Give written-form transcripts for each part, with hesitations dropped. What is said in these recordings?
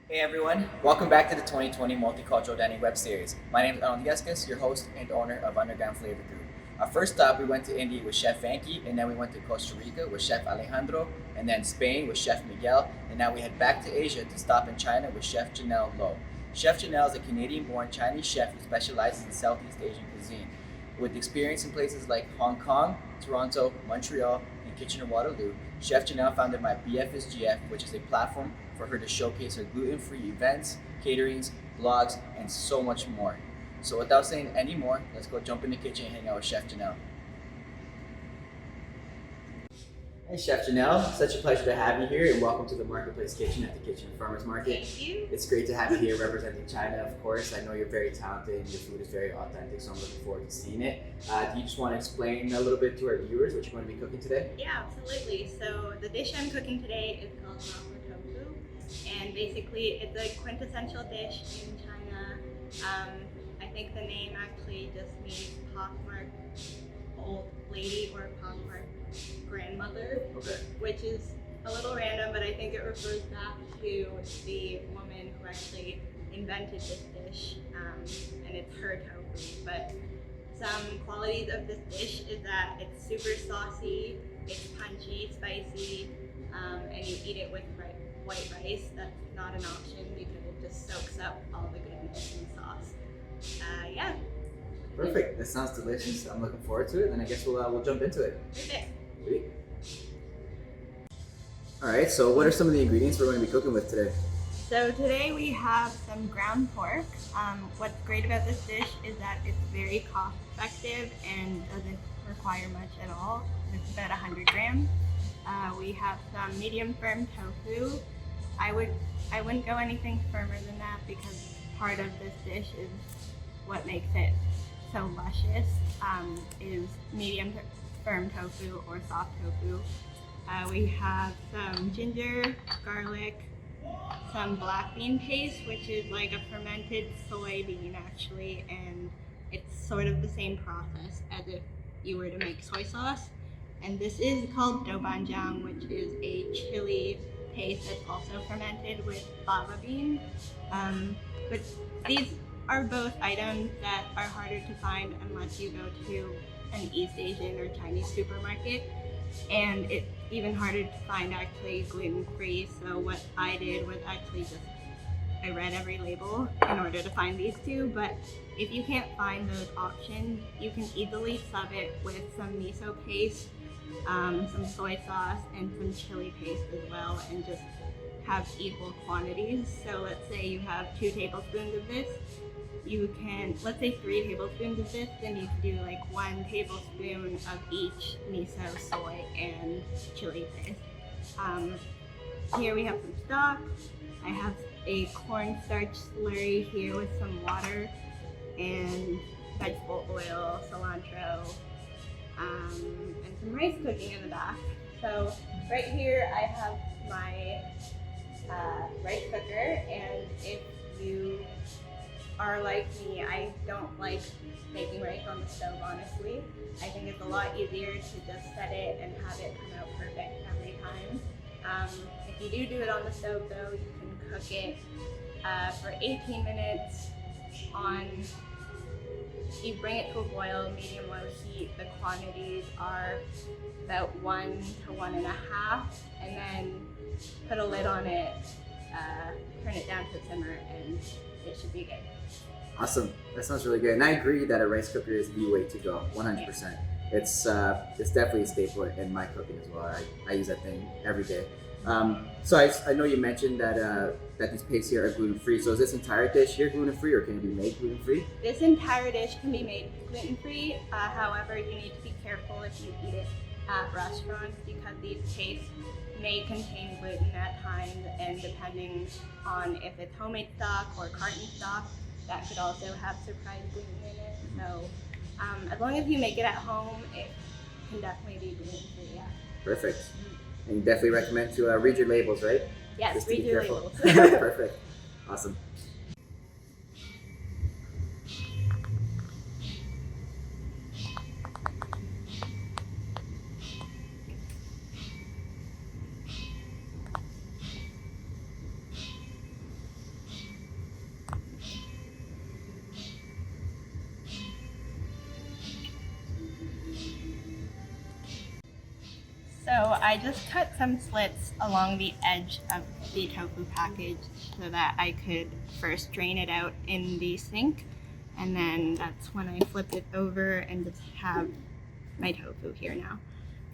Hey everyone, welcome back to the 2020 Multicultural Dining Web Series. My name is Alan, your host and owner of Underground Flavour Group. Our first stop, we went to India with Chef Vanky, and then we went to Costa Rica with Chef Alejandro, and then Spain with Chef Miguel, and now we head back to Asia to stop in China with Chef Janell Lo. Chef Janell is a Canadian-born Chinese chef who specializes in Southeast Asian cuisine. With experience in places like Hong Kong, Toronto, Montreal, and Kitchener-Waterloo, Chef Janelle founded My BF is GF, which is a platform for her to showcase her gluten-free events, caterings, blogs, and so much more. So without saying any more, let's go jump in the kitchen and hang out with Chef Janelle. Hey Chef Janelle, such a pleasure to have you here and welcome to the Marketplace Kitchen at the Kitchen Farmers Market. Thank you. It's great to have you here representing China, of course. I know you're very talented and your food is very authentic, so I'm looking forward to seeing it. Do you just want to explain a little bit to our viewers what you're going to be cooking today? Yeah, absolutely. So the dish I'm cooking today is called Tofu, and basically it's a quintessential dish in China. I think the name actually just means pockmarked old lady or pockmarked grandmother, Okay. which is a little random, but I think it refers back to the woman who actually invented this dish, and it's her tofu. But some qualities of this dish is that it's super saucy, it's punchy, spicy, and you eat it with white rice. That's not an option because it just soaks up all the goodness in the sauce. Yeah. Perfect. That sounds delicious. I'm looking forward to it, and I guess we'll jump into it. Perfect. Sweet. All right. So, what are some of the ingredients we're going to be cooking with today? So today we have some ground pork. What's great about this dish is that it's very cost effective and doesn't require much at all. It's about 100 grams. We have some medium firm tofu. I wouldn't go anything firmer than that because part of this dish is what makes it so luscious, is medium firm tofu or soft tofu. We have some ginger, garlic, some black bean paste, which is like a fermented soybean actually, and it's sort of the same process as if you were to make soy sauce. And this is called doubanjiang, which is a chili paste that's also fermented with fava bean. But these are both items that are harder to find unless you go to an East Asian or Chinese supermarket. And it's even harder to find actually gluten-free. So what I did was actually I read every label in order to find these two. But if you can't find those options, you can easily sub it with some miso paste, some soy sauce, and some chili paste as well, and just have equal quantities. So let's say you have 2 tablespoons of this. You can, let's say 3 tablespoons of this, then you can do like 1 tablespoon of each miso, soy, and chili paste. Here we have some stock. I have a cornstarch slurry here with some water and vegetable oil, cilantro, and some rice cooking in the back. So right here I have my rice cooker, and if you are like me, I don't like making rice on the stove, honestly. I think it's a lot easier to just set it and have it come out perfect every time. If you do it on the stove though, you can cook it for 18 minutes you bring it to a boil, medium low heat. The quantities are about 1 to 1.5, and then put a lid on it, turn it down to simmer, and it should be good. Awesome. That sounds really good. And I agree that a rice cooker is the way to go, 100%. It's definitely a staple in my cooking as well. I use that thing every day. So I know you mentioned that these pastes here are gluten-free. So is this entire dish here gluten-free, or can it be made gluten-free? This entire dish can be made gluten-free. However, you need to be careful if you eat it at restaurants because these pastes may contain gluten at times, and depending on if it's homemade stock or carton stock, that could also have surprise gluten in it. So as long as you make it at home, it can definitely be gluten-free, yeah. Perfect. And you definitely recommend to read your labels, right? Yes, just read your labels. Perfect. Awesome. I just cut some slits along the edge of the tofu package so that I could first drain it out in the sink, and then that's when I flipped it over and just have my tofu here now.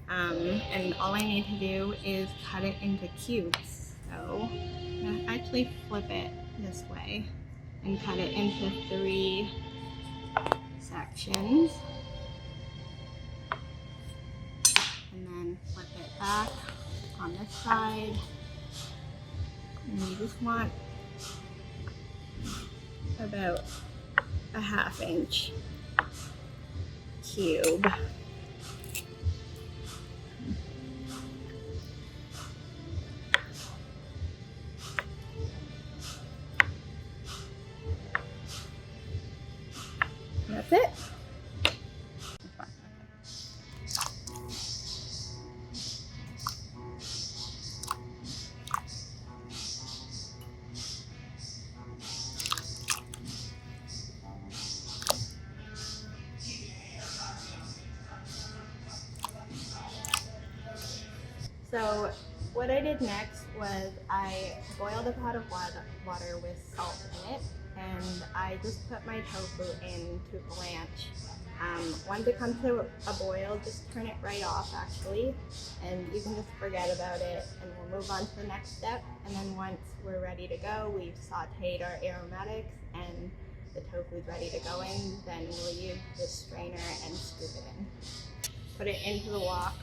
And all I need to do is cut it into cubes. So I'm gonna actually flip it this way and cut it into 3 sections. And then flip it back on this side. And you just want about a 1/2 inch cube. That's it. So what I did next was I boiled a pot of water with salt in it, and I just put my tofu in to blanch. Once it comes to a boil, just turn it right off actually, and you can just forget about it, and we'll move on to the next step. And then once we're ready to go, we've sauteed our aromatics and the tofu's ready to go in, then we'll use this strainer and scoop it in. Put it into the wok.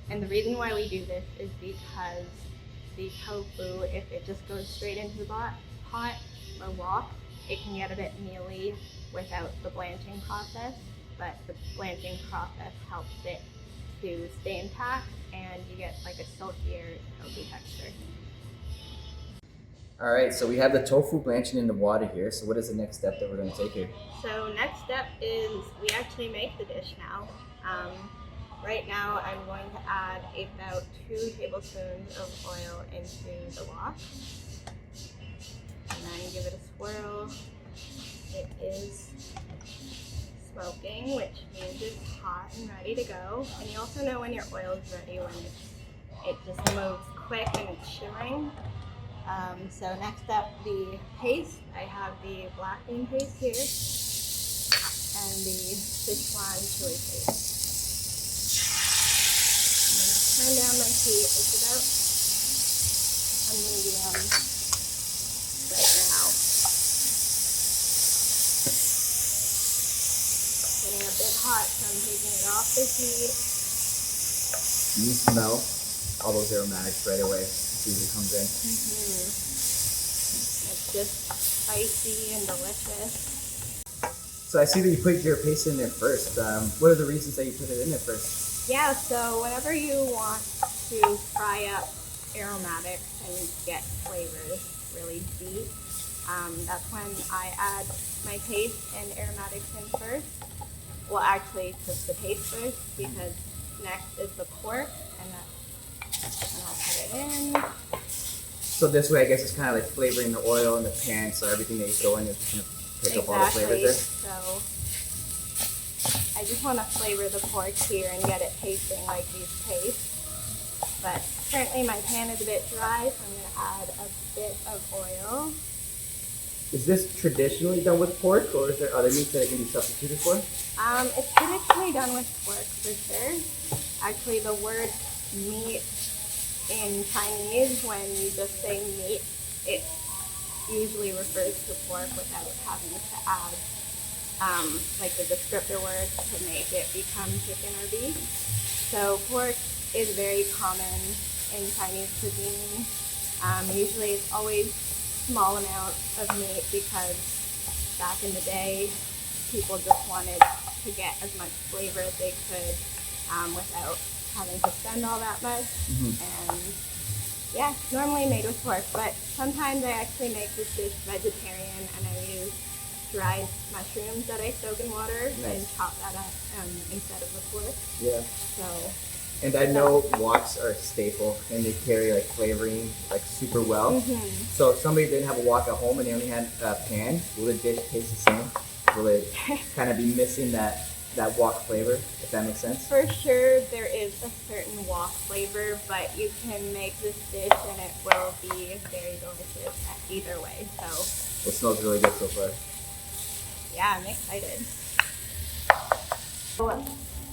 And the reason why we do this is because the tofu, if it just goes straight into the pot or wok, it can get a bit mealy without the blanching process, but the blanching process helps it to stay intact and you get like a silkier tofu texture. All right, so we have the tofu blanching in the water here. So what is the next step that we're going to take here? So next step is we actually make the dish now. Right now I'm going to add about 2 tablespoons of oil into the wok. And then give it a swirl. It is smoking, which means it's hot and ready to go. And you also know when your oil is ready when it just moves quick and it's shimmering. So next up, the paste. I have the black bean paste here and the Sichuan chili paste. I'm going to turn down my heat. It's about a medium right now. Getting a bit hot, so I'm taking it off the heat. You smell all those aromatics right away as soon as it comes in. It's just spicy and delicious. So I see that you put your paste in there first. What are the reasons that you put it in there first? Yeah, so whenever you want to fry up aromatics and get flavors really deep, that's when I add my paste and aromatics in first. Well, actually, just the paste first, because next is the pork, and I'll put it in. So this way, I guess it's kind of like flavoring the oil in the pan, so everything that you throw in is going to pick up all the flavors there. So I just want to flavor the pork here and get it tasting like these taste. But currently my pan is a bit dry, so I'm going to add a bit of oil. Is this traditionally done with pork, or is there other meats that it can be substituted for? It's traditionally done with pork for sure. Actually, the word meat in Chinese, when you just say meat, it usually refers to pork without having to add like the descriptor word to make it become chicken or beef. So pork is very common in Chinese cuisine. Usually it's always small amounts of meat because back in the day people just wanted to get as much flavor as they could without having to spend all that much. And yeah, normally made with pork, but sometimes I actually make this dish vegetarian and I use dried mushrooms that I soak in water and chop that up instead of the pork. Yeah. So. And I know woks are a staple and they carry like flavoring like super well. So if somebody didn't have a wok at home and they only had a pan, will the dish taste the same? Will it kind of be missing that that wok flavor, if that makes sense. For sure, there is a certain wok flavor, but you can make this dish and it will be very delicious either way. So It smells really good so far. yeah, I'm excited. So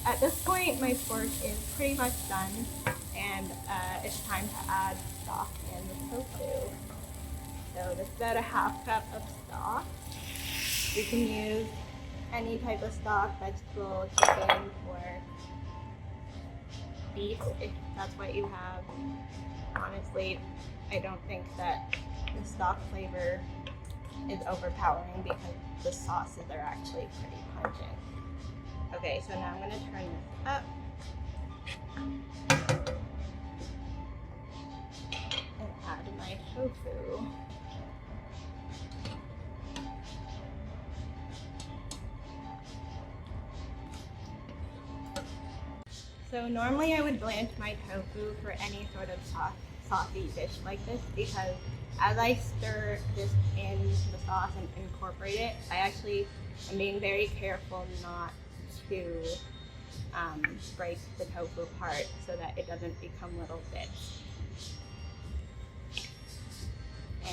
at this point, my pork is pretty much done, and it's time to add stock and the tofu. So this is about a half cup of stock. You can use any type of stock, vegetable, chicken, pork, beef, if that's what you have. Honestly, I don't think that the stock flavor is overpowering because the sauces are actually pretty pungent. Okay, so now I'm gonna turn this up and add my tofu. So normally I would blanch my tofu for any sort of saucy dish like this, because as I stir this into the sauce and incorporate it, I actually am being very careful not to break the tofu apart so that it doesn't become little bits.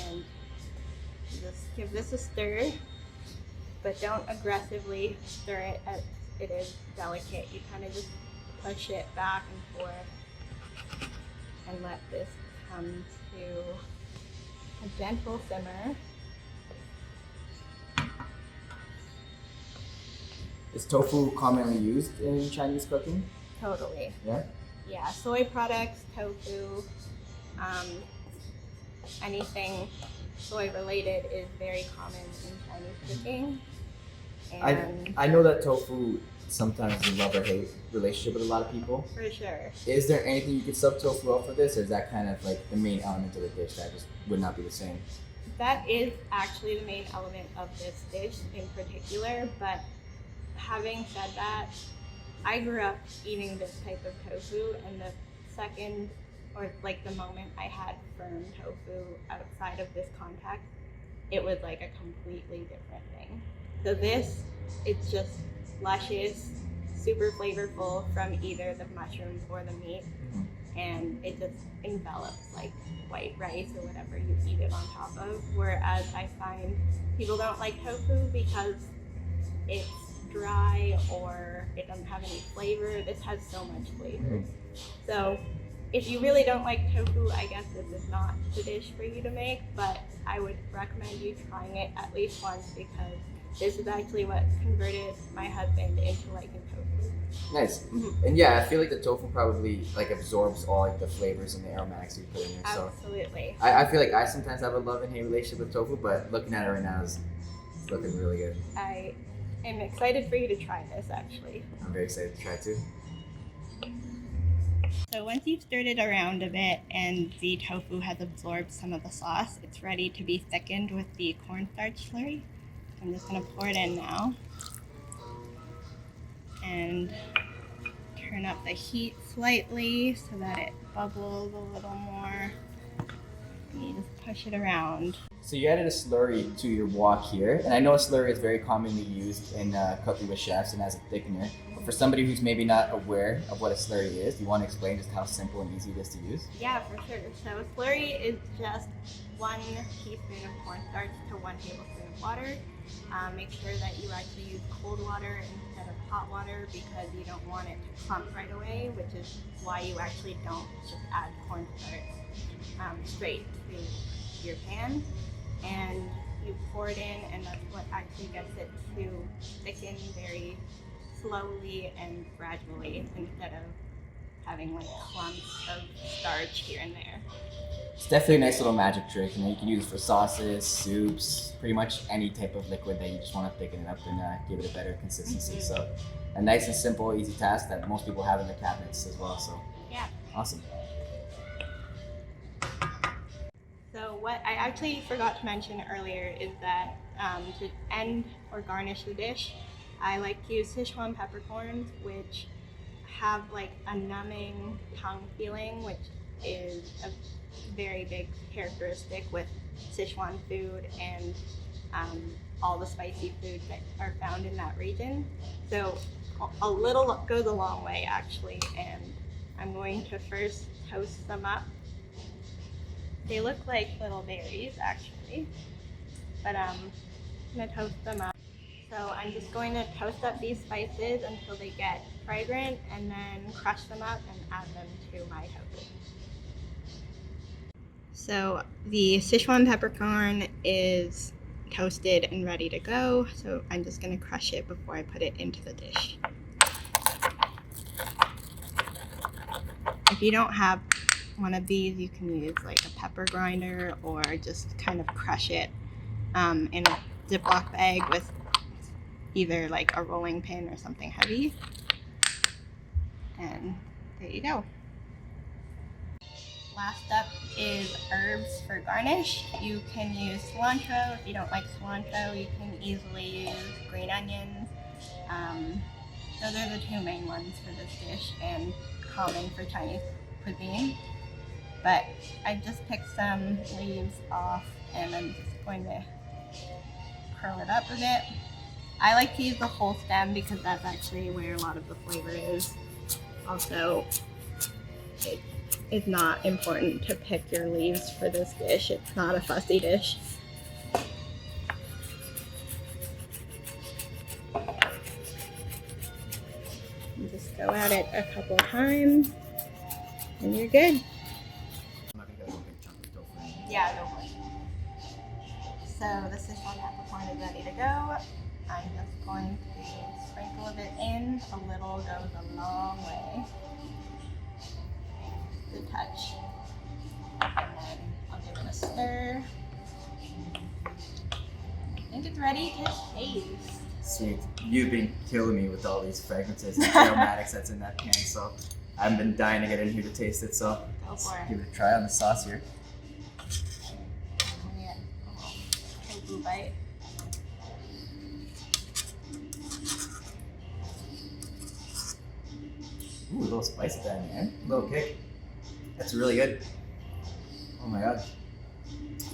And just give this a stir, but don't aggressively stir it as it is delicate. You kind of just push it back and forth and let this come to a gentle simmer. Is tofu commonly used in Chinese cooking? Totally. Yeah? Yeah, soy products, tofu, anything soy related is very common in Chinese cooking. And I know that tofu sometimes is a love or hate relationship with a lot of people. for sure. Is there anything you could sub tofu out for this, or is that kind of like the main element of the dish that just would not be the same? That is actually the main element of this dish in particular, but having said that, I grew up eating this type of tofu, and the second or like the moment I had firm tofu outside of this context, it was like a completely different thing. So this, it's just luscious, super flavorful from either the mushrooms or the meat, and it just envelops like white rice or whatever you eat it on top of. Whereas I find people don't like tofu because it's dry or it doesn't have any flavor. This has so much flavor. So if you really don't like tofu, I guess this is not the dish for you to make, but I would recommend you trying it at least once, because this is actually what converted my husband into liking tofu. Nice. And yeah, I feel like the tofu probably like absorbs all like the flavors and the aromatics you put in there. So Absolutely. I feel like I sometimes have a love and hate relationship with tofu, but looking at it right now is looking really good. I am excited for you to try this, actually. I'm very excited to try it too. So once you've stirred it around a bit and the tofu has absorbed some of the sauce, it's ready to be thickened with the cornstarch slurry. I'm just going to pour it in now and turn up the heat slightly so that it bubbles a little more. And you just push it around. So you added a slurry to your wok here, and I know a slurry is very commonly used in cooking with chefs and as a thickener. But for somebody who's maybe not aware of what a slurry is, do you want to explain just how simple and easy it is to use? Yeah, for sure. So a slurry is just 1 teaspoon of cornstarch to 1 tablespoon of water. Make sure that you actually use cold water instead of hot water, because you don't want it to clump right away, which is why you actually don't just add cornstarch straight to your pan. And you pour it in, and that's what actually gets it to thicken very slowly and gradually, instead of having like clumps of starch here and there. It's definitely a nice little magic trick. You know, you can use it for sauces, soups, pretty much any type of liquid that you just want to thicken it up and give it a better consistency. So a nice and simple, easy task that most people have in their cabinets as well. So yeah, awesome. So what I actually forgot to mention earlier is that to end or garnish the dish, I like to use Sichuan peppercorns, which have like a numbing tongue feeling, which is a very big characteristic with Sichuan food and all the spicy foods that are found in that region. So a little goes a long way actually, and I'm going to first toast them up. They look like little berries actually, but I'm gonna toast them up. So I'm just going to toast up these spices until they get fragrant and then crush them up and add them to my tofu. So the Sichuan peppercorn is toasted and ready to go. So I'm just going to crush it before I put it into the dish. If you don't have one of these, you can use like a pepper grinder or just kind of crush it in a Ziploc bag with either like a rolling pin or something heavy. And there you go. Last up is herbs for garnish. You can use cilantro. If you don't like cilantro, you can easily use green onions. Those are the two main ones for this dish and common for Chinese cuisine. But I just picked some leaves off and I'm just going to curl it up a bit. I like to use the whole stem because that's actually where a lot of the flavor is. Also, it's not important to pick your leaves for this dish. It's not a fussy dish. You just go at it a couple times and you're good. I'm not gonna get a big chunk of tofu. Yeah, go for it. So the Sichuan peppercorn is ready to go. I'm just going to sprinkle a bit in. A little goes a long way. The touch. And then I'll give it a stir. I think it's ready to taste. Sweet. You've been killing me with all these fragrances and aromatics that's in that pan, so I've been dying to get in here to taste it, so Go for it. give it a try on the sauce here. I'm gonna get a little tofu bite. Ooh, a little spice at the end, man. A little kick. That's really good. Oh my god.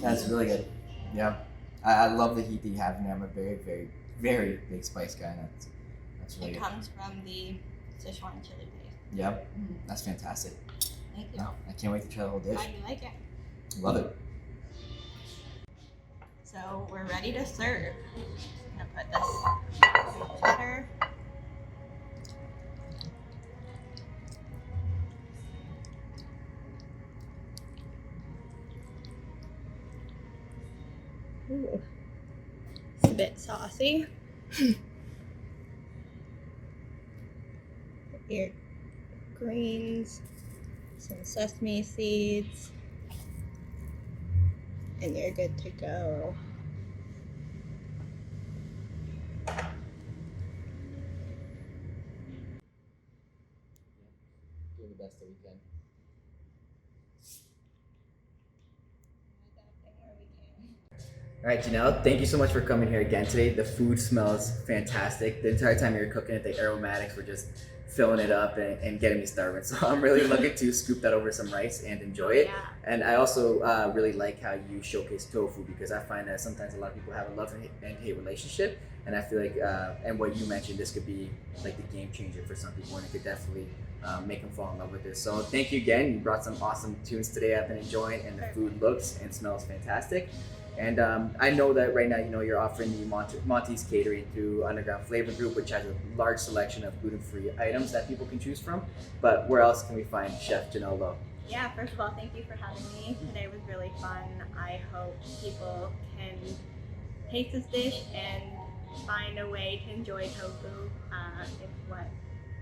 That's really good. Yeah. I love the heat that you have in there. I'm a very, very, very big spice guy. That's really It good. comes from the Sichuan chili paste. Yep. That's fantastic. Thank you. No, I can't wait to try the whole dish. How do you like it? Love it. So we're ready to serve. I'm gonna put this on the platter. Ooh, it's a bit saucy. Your greens, some sesame seeds, and you're good to go. Do the best that we can. All right, Janelle, thank you so much for coming here again today. The food smells fantastic. The entire time you were cooking it, the aromatics were just filling it up and getting me starving. So I'm really looking to scoop that over some rice and enjoy it. Yeah. And I also really like how you showcase tofu, because I find that sometimes a lot of people have a love and hate relationship. And I feel like, and what you mentioned, this could be like the game changer for some people, and it could definitely make them fall in love with this. So thank you again. You brought some awesome tunes today I've been enjoying, and the food looks and smells fantastic. And I know that right now, you're offering the Monty's Catering through Underground Flavour Group, which has a large selection of gluten-free items that people can choose from. But where else can we find Chef Janell Lowe? Yeah, first of all, thank you for having me. Today was really fun. I hope people can taste this dish and find a way to enjoy tofu.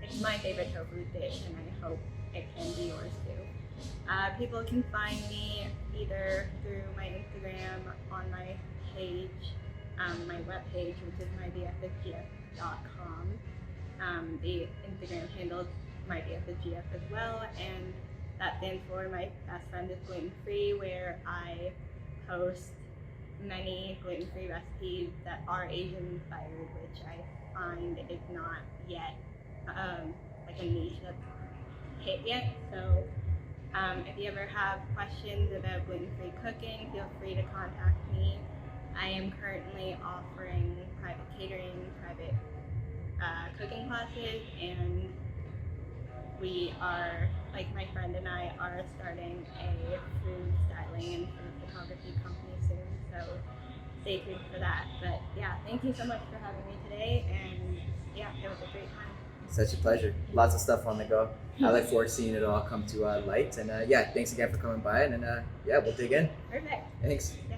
It's my favorite tofu dish, and I hope it can be yours too. People can find me either through my Instagram, on my page, my webpage, which is mybffgf.com. The Instagram handle is mybffgf as well, and that stands for My Best Friend is Gluten Free, where I post many gluten-free recipes that are Asian inspired, which I find is not yet like a niche that's hit yet. So if you ever have questions about gluten-free cooking, feel free to contact me. I am currently offering private catering, private cooking classes, and we are, like my friend and I are starting a food styling and food photography company soon, so stay tuned for that. But yeah, thank you so much for having me today, and yeah, it was a great time. Such a pleasure. Lots of stuff on the go. I look forward to seeing it all come to light. And yeah, thanks again for coming by. And yeah, we'll dig in. Perfect. Thanks. Yeah.